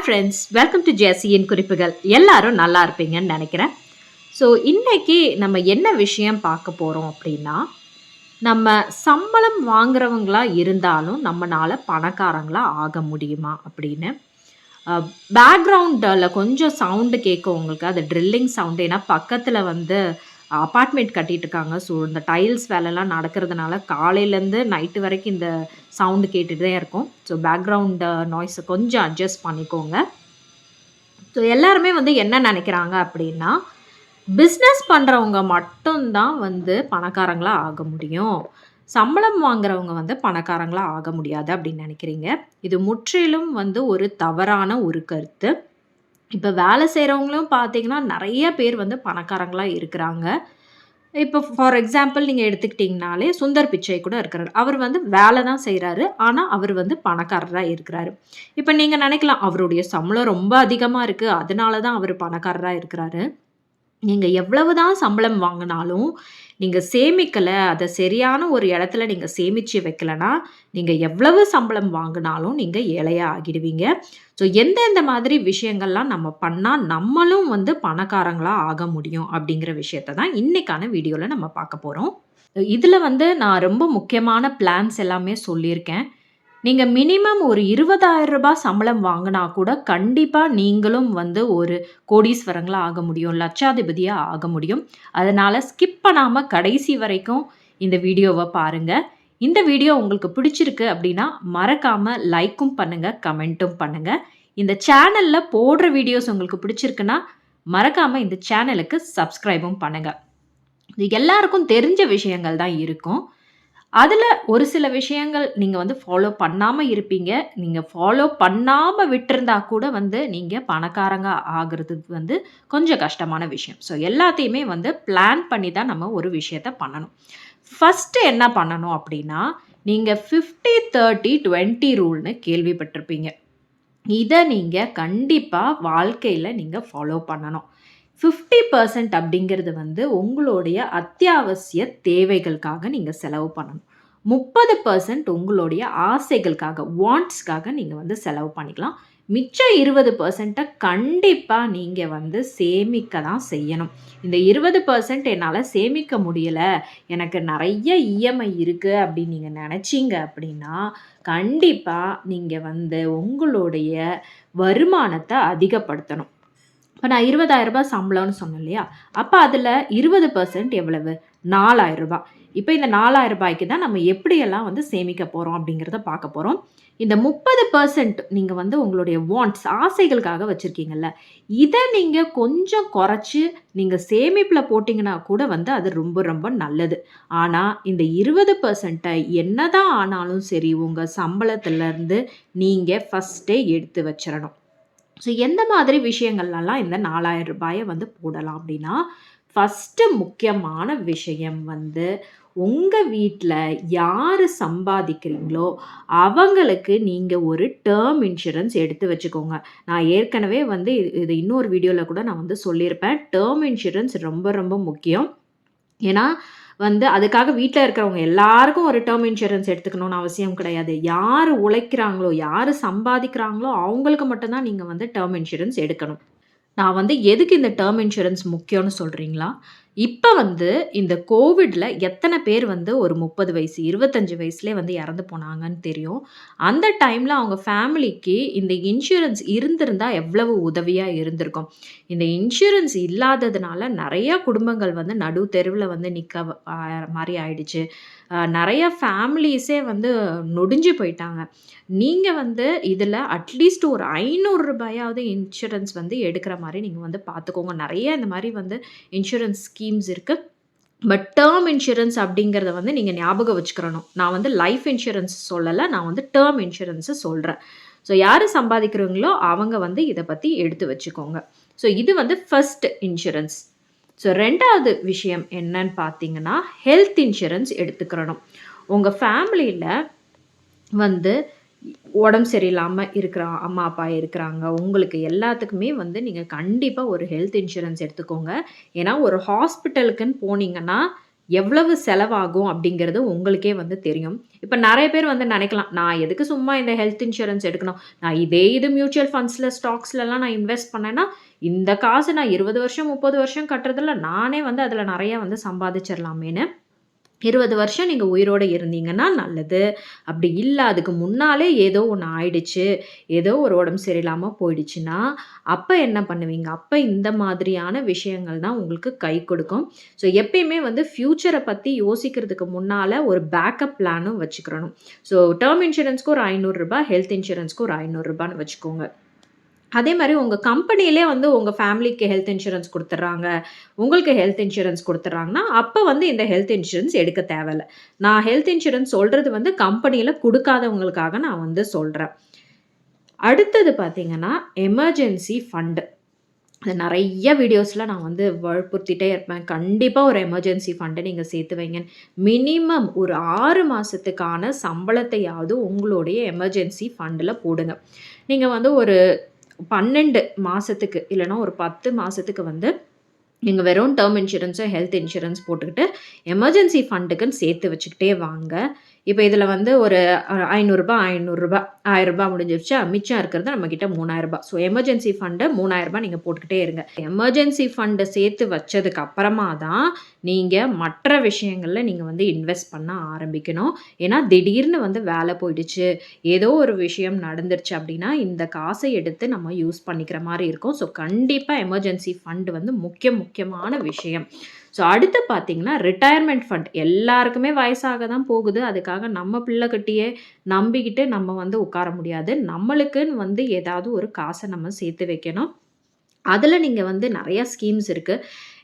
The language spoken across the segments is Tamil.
ஃப்ரெண்ட்ஸ், வெல்கம் டு ஜெசியின் குறிப்புகள். எல்லாரும் நல்லா இருப்பீங்கன்னு நினைக்கிறேன். ஸோ இன்னைக்கு நம்ம என்ன விஷயம் பார்க்க போகிறோம் அப்படின்னா, நம்ம சம்பளம் வாங்குறவங்களா இருந்தாலும் நம்மளால பணக்காரங்களா ஆக முடியுமா அப்படின்னு. பேக்ரவுண்டில் கொஞ்சம் சவுண்டு கேட்கும் உங்களுக்கு, அது ட்ரில்லிங் சவுண்டு. ஏன்னா பக்கத்தில் அப்பார்ட்மெண்ட் கட்டிட்டு இருக்காங்க. ஸோ இந்த டைல்ஸ் வேலைலாம் நடக்கிறதுனால காலையிலேருந்து நைட்டு வரைக்கும் இந்த சவுண்டு கேட்டுட்டு தான் இருக்கும். ஸோ பேக்ரவுண்ட் நாய்ஸை கொஞ்சம் அட்ஜஸ்ட் பண்ணிக்கோங்க. ஸோ எல்லாருமே என்ன நினைக்கிறாங்க அப்படின்னா, பிஸ்னஸ் பண்ணுறவங்க மட்டும்தான் பணக்காரங்களா ஆக முடியும், சம்பளம் வாங்குறவங்க பணக்காரங்களா ஆக முடியாது அப்படின்னு நினைக்கிறீங்க. இது முற்றிலும் ஒரு தவறான ஒரு கருத்து. இப்போ வேலை செய்கிறவங்களும் பார்த்தீங்கன்னா நிறைய பேர் பணக்காரங்களா இருக்கிறாங்க. இப்போ ஃபார் எக்ஸாம்பிள் நீங்கள் எடுத்துக்கிட்டிங்கனாலே சுந்தர் பிச்சை கூட இருக்கிறார். அவர் வேலை தான் செய்கிறாரு, ஆனால் அவர் பணக்காரராக இருக்கிறாரு. இப்போ நீங்கள் நினைக்கலாம், அவருடைய சம்பளம் ரொம்ப அதிகமாக இருக்குது, அதனால தான் அவர் பணக்காரராக இருக்கிறாரு. நீங்கள் எவ்வளவு தான் சம்பளம் வாங்கினாலும் நீங்கள் சேமிக்கலை, அதை சரியான ஒரு இடத்துல நீங்கள் சேமித்து வைக்கலைன்னா, நீங்கள் எவ்வளவு சம்பளம் வாங்கினாலும் நீங்கள் ஏழையாக ஆகிடுவீங்க. ஸோ எந்தெந்த மாதிரி விஷயங்கள்லாம் நம்ம பண்ணால் நம்மளும் பணக்காரங்களாக ஆக முடியும் அப்படிங்கிற விஷயத்தை தான் இன்றைக்கான வீடியோவில் நம்ம பார்க்க போகிறோம். இதில் நான் ரொம்ப முக்கியமான பிளான்ஸ் எல்லாமே சொல்லியிருக்கேன். நீங்கள் மினிமம் ஒரு 20,000 ரூபாய் சம்பளம் வாங்கினா கூட கண்டிப்பாக நீங்களும் ஒரு கோடீஸ்வரங்களாக ஆக முடியும், லட்சாதிபதியாக ஆக முடியும். அதனால் ஸ்கிப் பண்ணாமல் கடைசி வரைக்கும் இந்த வீடியோவை பாருங்கள். இந்த வீடியோ உங்களுக்கு பிடிச்சிருக்கு அப்படின்னா மறக்காமல் லைக்கும் பண்ணுங்கள், கமெண்ட்டும் பண்ணுங்கள். இந்த சேனலில் போடுற வீடியோஸ் உங்களுக்கு பிடிச்சிருக்குன்னா மறக்காமல் இந்த சேனலுக்கு சப்ஸ்கிரைபும் பண்ணுங்கள். இது எல்லாருக்கும் தெரிஞ்ச விஷயங்கள் தான் இருக்கும். அதில் ஒரு சில விஷயங்கள் நீங்கள் ஃபாலோ பண்ணாமல் இருப்பீங்க. நீங்கள் ஃபாலோ பண்ணாமல் விட்டிருந்தா கூட நீங்கள் பணக்காரங்க ஆகிறது கொஞ்சம் கஷ்டமான விஷயம். ஸோ எல்லாத்தையுமே பிளான் பண்ணி தான் நம்ம ஒரு விஷயத்த பண்ணணும். ஃபஸ்ட்டு என்ன பண்ணணும் அப்படின்னா, நீங்கள் 50-30-20 ரூல்னு கேள்விப்பட்டிருப்பீங்க. இதை நீங்கள் கண்டிப்பாக வாழ்க்கையில் நீங்கள் ஃபாலோ பண்ணணும். 50% அப்படிங்கிறது உங்களுடைய அத்தியாவசிய தேவைகளுக்காக நீங்கள் செலவு பண்ணணும். 30% உங்களுடைய ஆசைகளுக்காக, வாண்ட்ஸ்க்காக நீங்கள் செலவு பண்ணிக்கலாம். மிச்சம் 20% கண்டிப்பாக நீங்கள் சேமிக்க தான் செய்யணும். இந்த 20% என்னால் சேமிக்க முடியலை, எனக்கு நிறைய இஎம்ஐ இருக்குது அப்படின்னு நீங்கள் நினச்சிங்க அப்படின்னா கண்டிப்பாக நீங்கள் உங்களுடைய வருமானத்தை அதிகப்படுத்தணும். இப்போ நான் 20,000 ரூபாய் சம்பளம்னு சொன்னேன் இல்லையா, அப்போ அதில் 20% எவ்வளவு? 4,000 ரூபாய். இப்போ இந்த 4,000 ரூபாய்க்கு தான் நம்ம எப்படியெல்லாம் சேமிக்க போகிறோம் அப்படிங்கிறத பார்க்க போகிறோம். இந்த 30% நீங்கள் உங்களுடைய வாண்ட்ஸ், ஆசைகளுக்காக வச்சுருக்கீங்கல்ல, இதை நீங்கள் கொஞ்சம் குறைச்சி நீங்கள் சேமிப்பில் போட்டிங்கன்னா கூட அது ரொம்ப ரொம்ப நல்லது. ஆனால் இந்த 20% என்ன தான் ஆனாலும் சரி உங்கள் சம்பளத்துலேருந்து நீங்கள் ஃபஸ்ட்டே எடுத்து வச்சிடணும். ஸோ எந்த மாதிரி விஷயங்கள்லாம் இந்த 4,000 ரூபாயை போடலாம் அப்படின்னா, ஃபஸ்ட்டு முக்கியமான விஷயம் உங்கள் வீட்டில் யார் சம்பாதிக்கிறீங்களோ அவங்களுக்கு நீங்கள் ஒரு டேர்ம் இன்சூரன்ஸ் எடுத்து வச்சுக்கோங்க. நான் ஏற்கனவே இது இன்னொரு வீடியோவில் கூட நான் சொல்லியிருப்பேன். டேர்ம் இன்சூரன்ஸ் ரொம்ப ரொம்ப முக்கியம். ஏன்னா அதுக்காக வீட்டில் இருக்கிறவங்க எல்லாருக்கும் ஒரு டேர்ம் இன்சூரன்ஸ் எடுத்துக்கணும்னு அவசியம் கிடையாது. யார் உழைக்கிறாங்களோ, யார் சம்பாதிக்கிறாங்களோ அவங்களுக்கு மட்டும்தான் நீங்கள் டேர்ம் இன்சூரன்ஸ் எடுக்கணும். நான் எதுக்கு இந்த டேர்ம் இன்சூரன்ஸ் முக்கியம்னு சொல்கிறீங்களா? இப்போ இந்த கோவிடில் எத்தனை பேர் ஒரு 30 வயசு 25 வயசுலேயே இறந்து போனாங்கன்னு தெரியும். அந்த டைமில் அவங்க ஃபேமிலிக்கு இந்த இன்சூரன்ஸ் இருந்திருந்தால் எவ்வளவு உதவியாக இருந்திருக்கும். இந்த இன்சூரன்ஸ் இல்லாததுனால நிறையா குடும்பங்கள் நடு தெருவில் நிற்க மாதிரி ஆயிடுச்சு. நிறைய ஃபேமிலிஸே நொடிஞ்சு போயிட்டாங்க. நீங்கள் இதில் அட்லீஸ்ட் ஒரு 500 ரூபாயாவது இன்சூரன்ஸ் எடுக்கிற மாதிரி நீங்கள் பார்த்துக்கோங்க. நிறைய இந்த மாதிரி இன்சூரன்ஸ் ஸ்கீம்ஸ் இருக்குது. பட் டேர்ம் இன்சூரன்ஸ் அப்படிங்கிறத நீங்கள் ஞாபகம் வச்சுக்கிறணும். நான் லைஃப் இன்சூரன்ஸ் சொல்லலை, நான் டேர்ம் இன்சூரன்ஸு சொல்கிறேன். ஸோ யார் சம்பாதிக்கிறவங்களோ அவங்க இதை பற்றி எடுத்து வச்சுக்கோங்க. ஸோ இது ஃபர்ஸ்ட் இன்சூரன்ஸ். ஸோ ரெண்டாவது விஷயம் என்னன்னு பார்த்தீங்கன்னா, ஹெல்த் இன்சூரன்ஸ் எடுத்துக்கிறணும். உங்கள் ஃபேமிலியில் உடம்பு சரியில்லாமல் இருக்கிற அம்மா அப்பா இருக்கிறாங்க, உங்களுக்கு எல்லாத்துக்குமே நீங்கள் கண்டிப்பாக ஒரு ஹெல்த் இன்சூரன்ஸ் எடுத்துக்கோங்க. ஏன்னா ஒரு ஹாஸ்பிட்டலுக்குன்னு போனீங்கன்னா எவ்வளவு செலவாகும் அப்படிங்கிறது உங்களுக்கே வந்து தெரியும். இப்ப நெறைய பேர் வந்து நெனைக்கலாம், நான் எதுக்கு சும்மா இந்த ஹெல்த் இன்சூரன்ஸ் எடுக்கணும்? நான் இது மியூச்சுவல் ஃபண்ட்ஸ்ல, ஸ்டாக்ஸ்லலாம் நான் இன்வெஸ்ட் பண்ணேன்னா, இந்த காசு நான் 20 வருஷம், 30 வருஷம் கட்டுறதுல நானே வந்து அதுல நெறைய வந்து சம்பாதிச்சிரலாமேன்னு 20 வருஷம் நீங்க உயிரோட இருந்தீங்கன்னா நல்லது. அப்படி இல்ல அதுக்கு முன்னாலே ஏதோ ஒண்ணு ஆயிடுச்சு, ஏதோ ஒரு உடம்பு சரியில்லாம போயிடுச்சுன்னா, அப்ப என்ன பண்ணுவீங்க? அப்ப இந்த மாதிரியான விஷயங்கள் தான் உங்களுக்கு கை கொடுக்கும். ஸோ எப்பயுமே வந்து ஃபியூச்சர பத்தி யோசிக்கிறதுக்கு முன்னால ஒரு பேக்கப் பிளானும் வச்சுக்கிறணும். ஸோ டெர்ம் இன்சூரன்ஸ்க்கு ஒரு ரூ. 500, ஹெல்த் இன்சூரன்ஸ்க்கு ஒரு ரூ. 500ன்னு வச்சுக்கோங்க. அதே மாரி உங்க கம்பெனியிலே வந்து உங்க ஃபேமிலிக்கு ஹெல்த் இன்சூரன்ஸ் குடுத்துடுறாங்க. உங்களுக்கு ஹெல்த் இன்சூரன்ஸ் குடுத்துடுறாங்கன்னா, அப்ப வந்து இந்த ஹெல்த் இன்சூரன்ஸ் எடுக்க தேவையில்ல. நான் ஹெல்த் இன்சூரன்ஸ் சொல்றது வந்து கம்பெனியில குடுக்காதவங்களுக்காக நான் வந்து சொல்றேன். அடுத்தது பார்த்தீங்கன்னா, எமர்ஜென்சி ஃபண்ட். அது நெறைய வீடியோஸ்ல நான் வந்து வற்புறுத்திட்டே இருப்பேன். கண்டிப்பா ஒரு எமர்ஜென்சி ஃபண்ட் நீங்க சேர்த்து வைங்கன்னு. மினிமம் ஒரு 6 மாசத்துக்கான சம்பளத்தையாவது உங்களுடைய எமர்ஜென்சி ஃபண்ட்ல போடுங்க. நீங்க வந்து ஒரு 12 மாசத்துக்கு இல்லன்னா ஒரு 10 மாசத்துக்கு வந்து நீங்க வெறும் டெர்ம் இன்சூரன்ஸும், ஹெல்த் இன்சூரன்ஸ் போட்டுக்கிட்டு, எமர்ஜென்சி ஃபண்டுக்குன்னு சேர்த்து வச்சுக்கிட்டே வாங்க. இப்ப இதுல வந்து ஒரு ரூ. 500 ரூ. 500 ரூ. 1000 முடிஞ்சிருச்சா? மிச்சம் இருக்கிறது நம்மகிட்ட ரூ. 3000. ஸோ எமர்ஜென்சி ஃபண்டு ரூ. 3000 நீங்க போட்டுக்கிட்டே இருங்க. எமர்ஜென்சி ஃபண்ட சேர்த்து வச்சதுக்கு அப்புறமா தான், நீங்க மற்ற விஷயங்கள்ல நீங்க வந்து இன்வெஸ்ட் பண்ண ஆரம்பிக்கணும். ஏன்னா திடீர்னு வந்து வேல போயிடுச்சு, ஏதோ ஒரு விஷயம் நடந்துருச்சு அப்படின்னா, இந்த காச எடுத்து நம்ம யூஸ் பண்ணிக்கிற மாரி இருக்கும். ஸோ கண்டிப்பா எமர்ஜென்சி ஃபண்ட் வந்து முக்கியமான விஷயம். ஸோ அடுத்து பார்த்தீங்கன்னா, ரிட்டயர்மென்ட் ஃபண்ட். எல்லாருக்குமே வயசாக தான் போகுது. அதுக்காக நம்ம பிள்ளைகிட்டயே நம்பிக்கிட்டு நம்ம வந்து உட்கார முடியாது. நம்மளுக்குன்னு வந்து ஏதாவது ஒரு காச நம்ம சேர்த்து வைக்கணும். அதுல நீங்க வந்து நெறைய ஸ்கீம்ஸ் இருக்கு.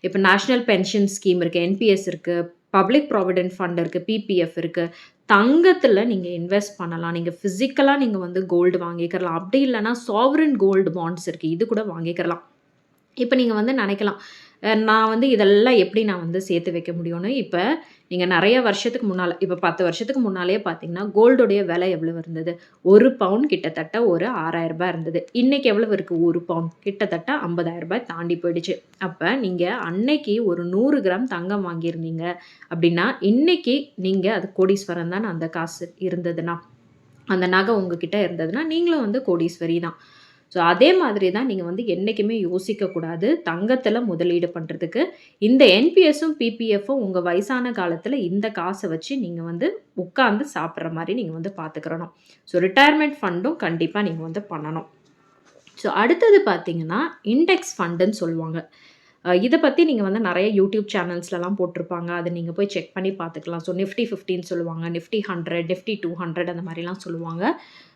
இப்ப நேஷனல் பென்ஷன் ஸ்கீம் இருக்கு, என்பிஎஸ் இருக்கு, பப்ளிக் ப்ராவிடென்ட் ஃபண்ட் இருக்கு, பிபிஎஃப் இருக்கு. தங்கத்துல நீங்க இன்வெஸ்ட் பண்ணலாம். நீங்க பிசிக்கலா நீங்க வந்து கோல்டு வாங்கிக்கிறலாம். அப்படி இல்லன்னா சாவரின் கோல்டு பாண்ட்ஸ் இருக்கு. இது கூட வாங்கிக்கிறலாம். இப்ப நீங்க வந்து நெனைக்கலாம், நான் வந்து இதெல்லாம் எப்படி நான் வந்து சேர்த்து வைக்க முடியும்னு. இப்ப நீங்க நெறைய வருஷத்துக்கு முன்னால, இப்ப 10 வருஷத்துக்கு முன்னாலயே பார்த்தீங்கன்னா, கோல்டுடைய விலை எவ்வளவு இருந்தது? 1 பவுன் கிட்டத்தட்ட ஒரு ரூ. 6,000 இருந்தது. இன்னைக்கு எவ்வளவு இருக்கு 1 பவுன்? கிட்டத்தட்ட ரூ. 50,000 தாண்டி போயிடுச்சு. அப்ப நீங்க அன்னைக்கு ஒரு 100 கிராம் தங்கம் வாங்கியிருந்தீங்க அப்படின்னா, இன்னைக்கு நீங்க அது கோடீஸ்வரன் தான அந்த காசு இருந்ததுன்னா. அந்த நகை உங்ககிட்ட இருந்ததுன்னா, நீங்களும் வந்து கோடீஸ்வரி தான். ஸோ அதே மாதிரி தான் நீங்க வந்து என்னைக்குமே யோசிக்கக்கூடாது. தங்கத்தில முதலீடு பண்றதுக்கு. இந்த என்பிஎஸும், பிபிஎஃப்பும் உங்க வயசான காலத்தில இந்த காச வச்சு நீங்க வந்து உட்கார்ந்து சாப்பிடுற மாரி நீங்க வந்து பார்த்துக்கிறணும். ஸோ ரிட்டயர்மென்ட் ஃபண்டும் கண்டிப்பா நீங்க வந்து பண்ணணும். ஸோ அடுத்தது பார்த்தீங்கன்னா, இண்டெக்ஸ் ஃபண்டுன்னு சொல்லுவாங்க. இத பத்தி நீங்க வந்து நெறைய யூடியூப் சேனல்ஸ்லலாம் போட்டிருப்பாங்க. அத நீங்க போய் செக் பண்ணி பார்த்துக்கலாம். ஸோ நிஃப்டி 50ன்னு சொல்லுவாங்க. நிஃப்டி 100, நிஃப்டி 200 அந்த மாரிலாம் சொல்லுவாங்க.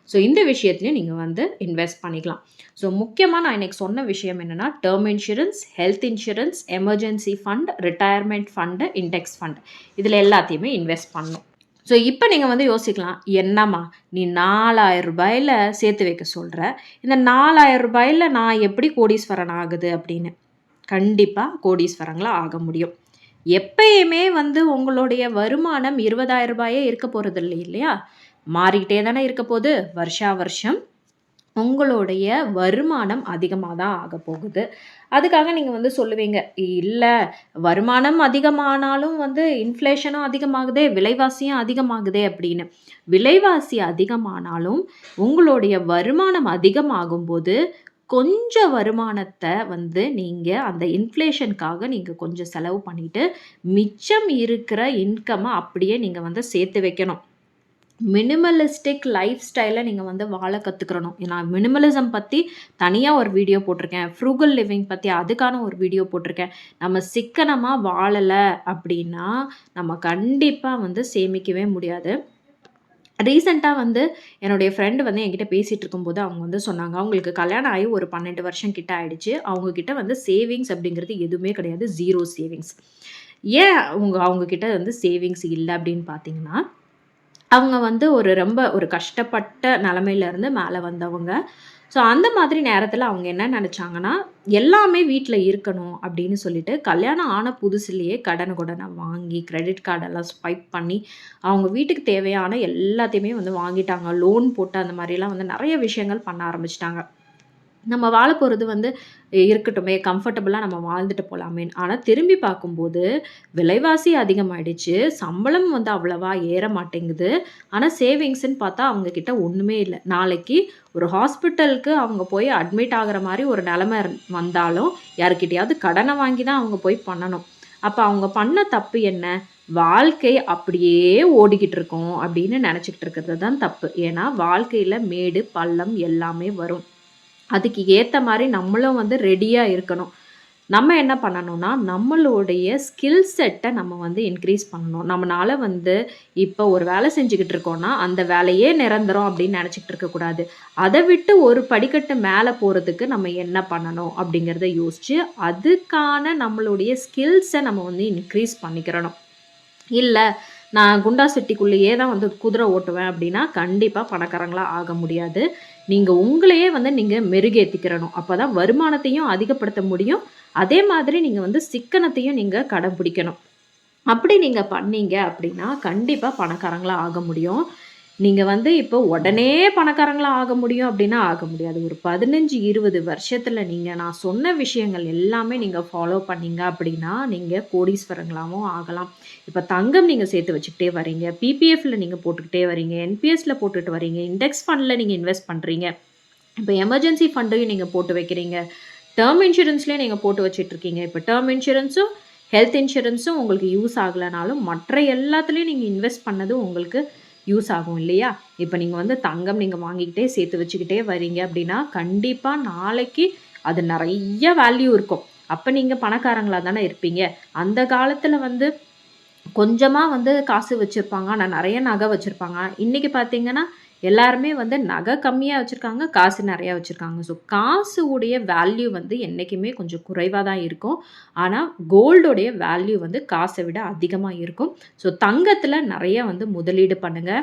ஸோ இந்த விஷயத்திலயும் நீங்க வந்து இன்வெஸ்ட் பண்ணிக்கலாம். ஸோ முக்கியமா நான் இன்னைக்கு சொன்ன விஷயம் என்னன்னா, term insurance, health insurance, emergency fund, retirement fund, index fund இதுல எல்லாத்தையுமே இன்வெஸ்ட் பண்ணணும். ஸோ இப்ப நீங்க வந்து யோசிக்கலாம், "என்னம்மா நீ ரூ. 4,000ல சேர்த்து வைக்க சொல்ற. இந்த ரூ. 4,000ல நான் எப்படி கோடீஸ்வரன் ஆகுது?" அப்படின்னு. கண்டிப்பா கோடீஸ்வரங்களா ஆக முடியும். எப்பயுமே வந்து உங்களுடைய வருமானம் ரூ. 20,000 இருக்க போறதில்ல இல்லையா? மாறிக்கிட்டே தானே இருக்க போது. வருஷா வருஷம் உங்களுடைய வருமானம் அதிகமா தான் ஆகப்போகுது. அதுக்காக நீங்க வந்து சொல்லுவீங்க, "இல்ல வருமானம் அதிகமானாலும் வந்து இன்ஃப்ளேஷனும் அதிகமாகுதே, விலைவாசியும் அதிகமாகுதே" அப்படின்னு. விலைவாசி அதிகமானாலும் உங்களுடைய வருமானம் அதிகமாகும்போது, கொஞ்சம் வருமானத்த வந்து நீங்க அந்த இன்ஃப்ளேஷனுக்காக நீங்க கொஞ்சம் செலவு பண்ணிட்டு, மிச்சம் இருக்கிற இன்கம்ம அப்படியே நீங்க வந்து சேர்த்து வைக்கணும். மினிமலிஸ்டிக் லைஃப் ஸ்டைல நீங்க வந்து வாழ கத்துக்கிறணும். நான் மினிமலிசம் பத்தி தனியா ஒரு வீடியோ போட்டிருக்கேன். ஃப்ரூகல் லிவிங் பத்தி அதுக்கான ஒரு வீடியோ போட்டிருக்கேன். நம்ம சிக்கனமா வாழல அப்படின்னா, நம்ம கண்டிப்பா வந்து சேமிக்கவே முடியாது. ரீசென்ட்டா வந்து என்னுடைய ஃப்ரெண்ட் வந்து என்கிட்ட பேசிட்டு இருக்கும்போது அவங்க வந்து சொன்னாங்க, அவங்களுக்கு கல்யாணம் ஆகி ஒரு 12 வருஷம் கிட்ட ஆயிடுச்சு. அவங்க கிட்ட வந்து சேவிங்ஸ் அப்படிங்கிறது எதுவுமே கிடையாது. 0 சேவிங்ஸ். ஏன் அவங்க கிட்ட வந்து சேவிங்ஸ் இல்ல அப்படின்னு பார்த்தீங்கன்னா, அவங்க வந்து ரொம்ப ஒரு கஷ்டப்பட்ட நிலைமையில இருந்து மேல வந்தவங்க. ஸோ அந்த மாதிரி நேரத்தில அவங்க என்ன நெனச்சாங்கன்னா, எல்லாமே வீட்ல இருக்கணும் அப்படின்னு சொல்லிட்டு, கல்யாணம் ஆன புதுசுலயே கடன வாங்கி, கிரெடிட் கார்டெல்லாம் ஸ்வைப் பண்ணி, அவங்க வீட்டுக்கு தேவையான எல்லாத்தையுமே வந்து வாங்கிட்டாங்க. லோன் போட்டு அந்த மாரிலாம் வந்து நெறைய விஷயங்கள் பண்ண ஆரம்பிச்சுட்டாங்க. நம்ம வாழ போறது வந்து இருக்கட்டுமே, கம்ஃபர்டபுளா நம்ம வாழ்ந்துட்டு போலாமேன்னு. ஆனா திரும்பி பார்க்கும்போது, விலைவாசி அதிகமாயிடுச்சு. சம்பளம் வந்து அவ்வளவா ஏற மாட்டேங்குது. ஆனா சேவிங்ஸ்ன்னு பார்த்தா அவங்க கிட்ட ஒண்ணுமே இல்ல. நாளைக்கு ஒரு ஹாஸ்பிட்டலுக்கு அவங்க போய் அட்மிட் ஆகுற மாரி ஒரு நெலைமை வந்தாலும், யார்கிட்டயாவது கடன வாங்கி தான் அவங்க போய் பண்ணணும். அப்ப அவங்க பண்ண தப்பு என்ன? வாழ்க்கை அப்படியே ஓடிக்கிட்டு இருக்கும் அப்படின்னு நெனச்சுக்கிட்டு இருக்கிறது தான் தப்பு. ஏன்னா வாழ்க்கையில மேடு, பள்ளம் எல்லாமே வரும். அதுக்கு ஏத்த மாரி நம்மளும் வந்து ரெடியா இருக்கணும். நம்ம என்ன பண்ணணும்னா, நம்மளுடைய ஸ்கில் செட்ட நம்ம வந்து இன்க்ரீஸ் பண்ணணும். நம்மனால வந்து இப்போ ஒரு வேலை செஞ்சுகிட்டு இருக்கோம்னா, அந்த வேலையே நிரந்தரம் அப்படின்னு நெனச்சுக்கிட்டு இருக்கக்கூடாது. அத விட்டு ஒரு படிக்கட்டு மேல போறதுக்கு நம்ம என்ன பண்ணணும் அப்படிங்கிறத யோசிச்சு, அதுக்கான நம்மளுடைய ஸ்கில்ஸ நம்ம வந்து இன்க்ரீஸ் பண்ணிக்கிறணும். இல்ல, நான் குண்டா செட்டிக்குள்ளேயே தான் வந்து குதிரை ஓட்டுவேன் அப்படின்னா, கண்டிப்பா பணக்காரங்களா ஆக முடியாது. நீங்க உங்களையே வந்து நீங்க மெருகேத்திக்கிறணும். அப்பதான் வருமானத்தையும் அதிகப்படுத்த முடியும். அதே மாதிரி நீங்க வந்து சிக்கனத்தையும் நீங்க கடைபிடிக்கணும். அப்படி நீங்க பண்ணீங்க அப்படின்னா, கண்டிப்பா பணக்காரங்களா ஆக முடியும். நீங்க வந்து இப்போ உடனே பணக்காரங்களா ஆக முடியும் அப்படின்னா, ஆக முடியாது. ஒரு 15, 20 வருஷத்துல நீங்க நான் சொன்ன விஷயங்கள் எல்லாமே நீங்க ஃபாலோ பண்ணீங்க அப்படின்னா, நீங்க கோடீஸ்வரங்களாவும் ஆகலாம். இப்ப தங்கம் நீங்க சேர்த்து வச்சுக்கிட்டே வரீங்க. பிபிஎஃப்ல நீங்க போட்டுக்கிட்டே வரீங்க. என்பிஎஸ்ல போட்டுட்டு வரீங்க. இண்டெக்ஸ் ஃபண்ட்ல நீங்க இன்வெஸ்ட் பண்றீங்க. இப்ப எமர்ஜென்சி ஃபண்டையும் நீங்க போட்டு வைக்கிறீங்க. டெர்ம் இன்சூரன்ஸ்லயும் நீங்க போட்டு வச்சுட்டுருக்கீங்க. இப்ப டெர்ம் இன்சூரன்ஸும், ஹெல்த் இன்சூரன்ஸும் உங்களுக்கு யூஸ் ஆகலனாலும், மற்ற எல்லாத்துலயும் நீங்க இன்வெஸ்ட் பண்ணது உங்களுக்கு யூஸ் ஆகும் இல்லையா? இப்ப நீங்க வந்து தங்கம் நீங்க வாங்கிக்கிட்டே சேர்த்து வச்சுக்கிட்டே வரீங்க அப்படின்னா, கண்டிப்பா நாளைக்கு அது நெறைய வேல்யூ இருக்கும். அப்ப நீங்க பணக்காரங்களா தானே இருப்பீங்க. அந்த காலத்துல வந்து கொஞ்சமா வந்து காசு வச்சிருப்பாங்க. ஆனா நெறைய நகை வச்சிருப்பாங்க. இன்னைக்கு பார்த்தீங்கன்னா, எல்லாருமே வந்து நகை கம்மியா வச்சிருக்காங்க. காசு நெறையா வச்சிருக்காங்க. ஸோ காசு உடைய வேல்யூ வந்து என்னைக்குமே கொஞ்சம் குறைவா தான் இருக்கும். ஆனா கோல்டுடைய வேல்யூ வந்து காச விட அதிகமா இருக்கும். ஸோ தங்கத்தில நெறைய வந்து முதலீடு பண்ணுங்க.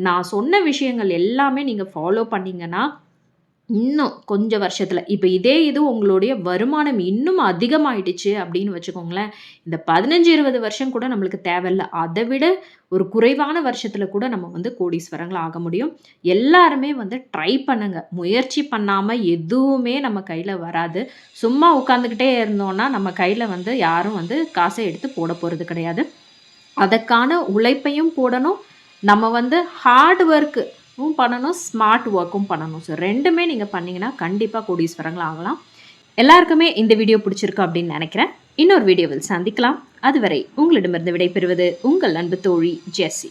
நான் சொன்ன விஷயங்கள் எல்லாமே நீங்க ஃபாலோ பண்ணீங்கன்னா, இன்னும் கொஞ்சம் வருஷத்துல, இப்ப இதே இது உங்களுடைய வருமானம் இன்னும் அதிகமாயிடுச்சு அப்படின்னு வச்சுக்கோங்களேன். இந்த 15, 20 வருஷம் கூட நம்மளுக்கு தேவையில்ல. அத விட ஒரு குறைவான வருஷத்துல கூட நம்ம வந்து கோடீஸ்வரங்களா ஆக முடியும். எல்லாருமே வந்து ட்ரை பண்ணுங்க. முயற்சி பண்ணாம எதுவுமே நம்ம கையில வராது. சும்மா உட்காந்துக்கிட்டே இருந்தோம்னா, நம்ம கையில வந்து யாரும் வந்து காச எடுத்து போட போறது கிடையாது. அதற்கான உழைப்பையும் போடணும். நம்ம வந்து ஹார்ட் ஒர்க்கும் பண்ணணும். ஸ்மார்ட் ஒர்க்கும் பண்ணணும். ஸோ 2மே நீங்க பண்ணீங்கன்னா, கண்டிப்பா கோடீஸ்வரங்களா ஆகலாம். எல்லாருக்குமே இந்த வீடியோ பிடிச்சிருக்கு அப்படின்னு நெனைக்கிறேன். இன்னொரு வீடியோவில் சந்திக்கலாம். அதுவரை உங்களிடமிருந்து விடைபெறுவது உங்கள் அன்பு தோழி ஜெஸ்ஸி.